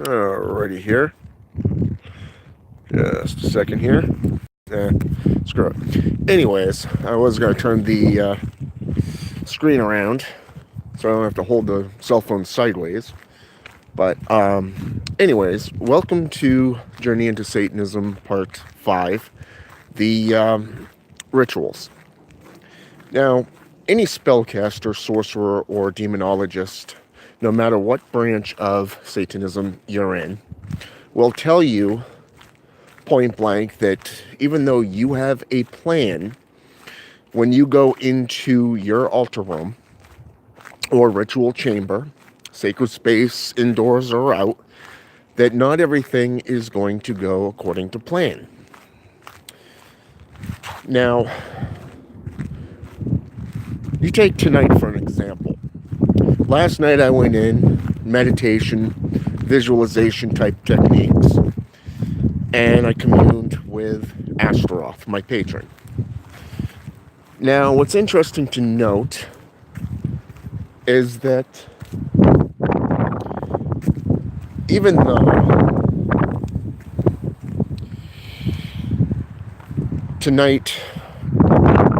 Alrighty here. Just a second here. Screw it. Anyways, I was going to turn the screen around so I don't have to hold the cell phone sideways. But anyways, welcome to Journey into Satanism Part 5, the rituals. Now, any spellcaster, sorcerer, or demonologist, no matter what branch of Satanism you're in, will tell you point blank that even though you have a plan, when you go into your altar room or ritual chamber, sacred space, indoors or out, that not everything is going to go according to plan. Now, you take tonight for an example. Last night I went in, meditation, visualization type techniques, and I communed with Astaroth, my patron. Now, what's interesting to note is that even though tonight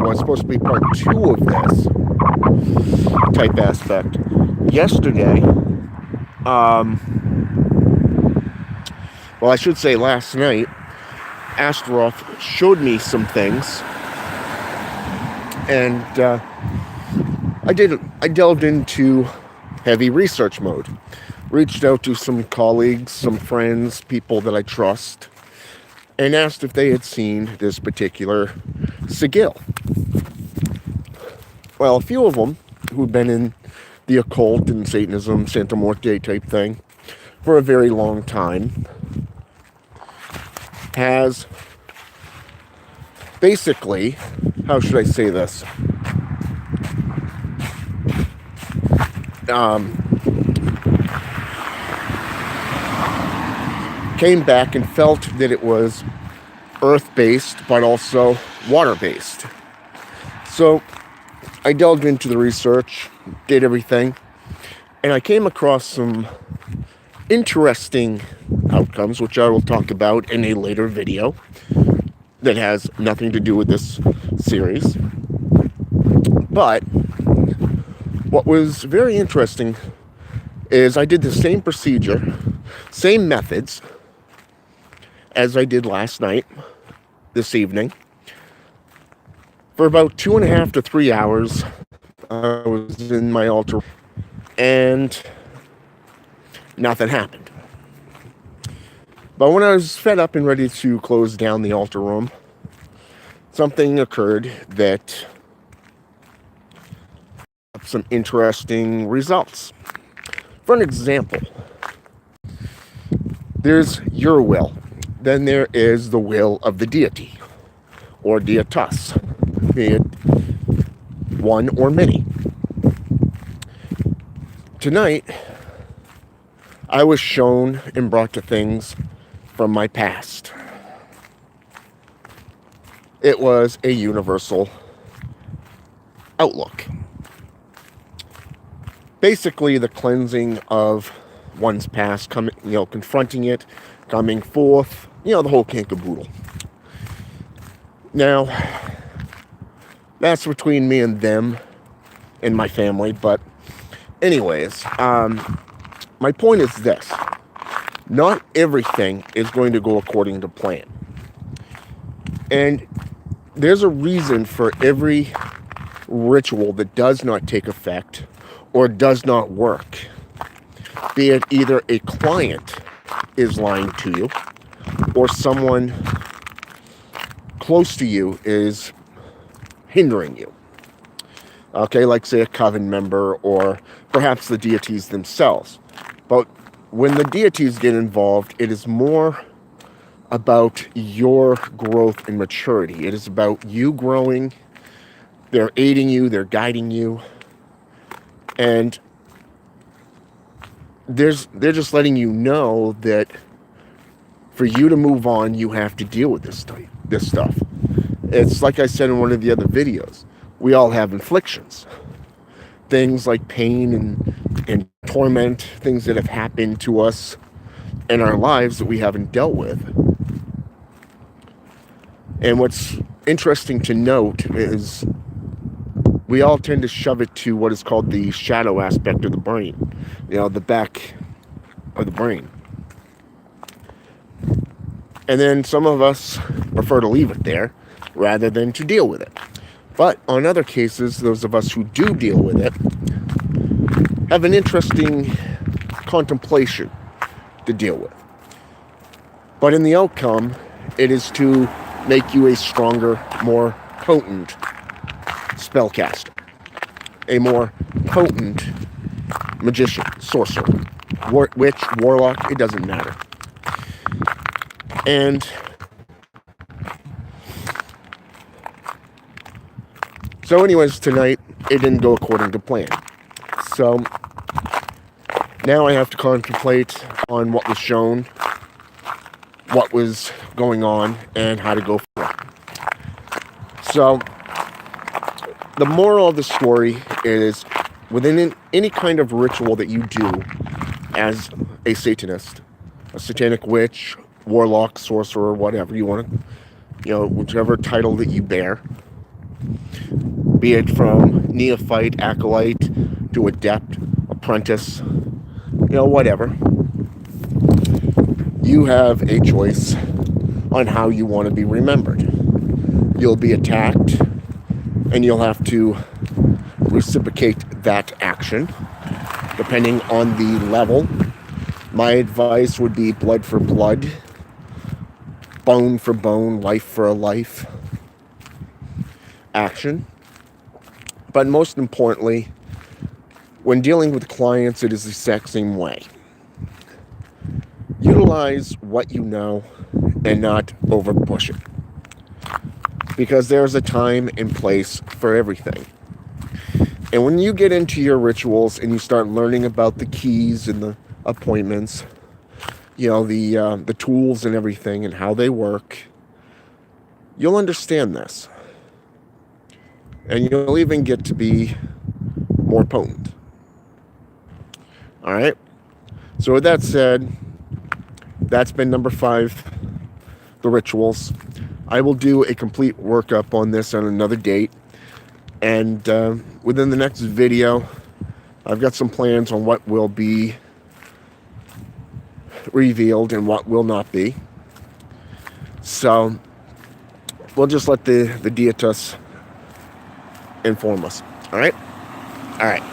was supposed to be part 2 of this type aspect, yesterday, well, I should say last night, Astaroth showed me some things, and I delved into heavy research mode. Reached out to some colleagues, some friends, people that I trust, and asked if they had seen this particular sigil. Well, a few of them who've been in the occult and Satanism, Santa Muerte type thing for a very long time has basically, how should I say this? Came back and felt that it was earth-based, but also water-based. So I delved into the research, did everything, and I came across some interesting outcomes, which I will talk about in a later video that has nothing to do with this series. But what was very interesting is I did the same procedure, same methods as I did last night, this evening. For about 2.5 to 3 hours, I was in my altar and nothing happened. But when I was fed up and ready to close down the altar room, something occurred that had some interesting results. For an example, there's your will. Then there is the will of the deity, or deitas, be it one or many. Tonight, I was shown and brought to things from my past. It was a universal outlook. Basically, the cleansing of one's past, confronting it, coming forth, the whole kink-a-boodle. Now, that's between me and them and my family, but anyways, my point is this. Not everything is going to go according to plan. And there's a reason for every ritual that does not take effect or does not work. Be it either a client is lying to you or someone close to you is hindering you. Okay, like say a coven member or perhaps the deities themselves. But when the deities get involved, it is more about your growth and maturity. It is about you growing. They're aiding you, they're guiding you, and they're just letting you know that for you to move on, you have to deal with this stuff. It's like I said in one of the other videos. We all have inflictions. Things like pain and torment, things that have happened to us in our lives that we haven't dealt with. And what's interesting to note is we all tend to shove it to what is called the shadow aspect of the brain, the back of the brain. And then some of us prefer to leave it there rather than to deal with it. But on other cases, those of us who do deal with it have an interesting contemplation to deal with. But in the outcome, it is to make you a stronger, more potent spellcaster, a more potent magician, sorcerer, witch, warlock, it doesn't matter. And so anyways, tonight, it didn't go according to plan. So now I have to contemplate on what was shown, what was going on, and how to go forward. So the moral of the story is, within any kind of ritual that you do as a Satanist, a satanic witch, warlock, sorcerer, whatever you want to, whichever title that you bear, be it from neophyte, acolyte, to adept, apprentice, whatever, you have a choice on how you want to be remembered. You'll be attacked, and you'll have to reciprocate that action, depending on the level. My advice would be blood for blood, bone for bone, life for a life action. But most importantly, when dealing with clients, it is the exact same way. Utilize what you know and not overpush it. Because there's a time and place for everything. And when you get into your rituals and you start learning about the keys and the appointments, the tools and everything and how they work, you'll understand this. And you'll even get to be more potent. All right? So with that said, that's been number 5, the rituals. I will do a complete workup on this on another date. And within the next video, I've got some plans on what will be revealed and what will not be. So we'll just let the deitas inform us. All right? All right.